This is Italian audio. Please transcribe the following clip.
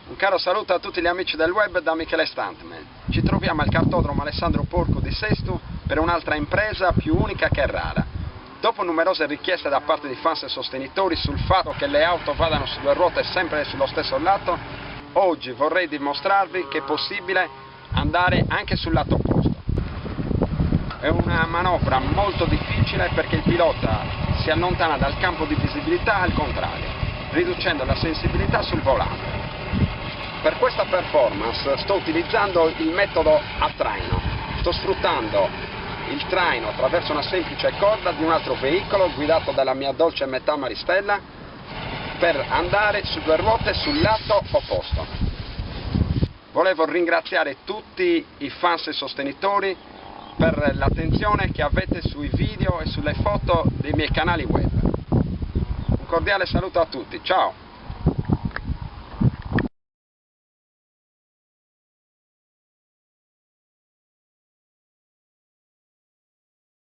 Un caro saluto a tutti gli amici del web da Michele Stuntman. Ci troviamo al cartodromo Alessandro Porco di Sesto per un'altra impresa più unica che rara. Dopo numerose richieste da parte di fans e sostenitori sul fatto che le auto vadano su due ruote sempre sullo stesso lato, oggi vorrei dimostrarvi che è possibile andare anche sul lato opposto. È una manovra molto difficile perché il pilota si allontana dal campo di visibilità al contrario, riducendo la sensibilità sul volante. Per questa performance sto utilizzando il metodo a traino. Sto sfruttando il traino attraverso una semplice corda di un altro veicolo guidato dalla mia dolce metà Maristella per andare su due ruote sul lato opposto. Volevo ringraziare tutti i fans e sostenitori per l'attenzione che avete sui video e sulle foto dei miei canali web. Un cordiale saluto a tutti, ciao!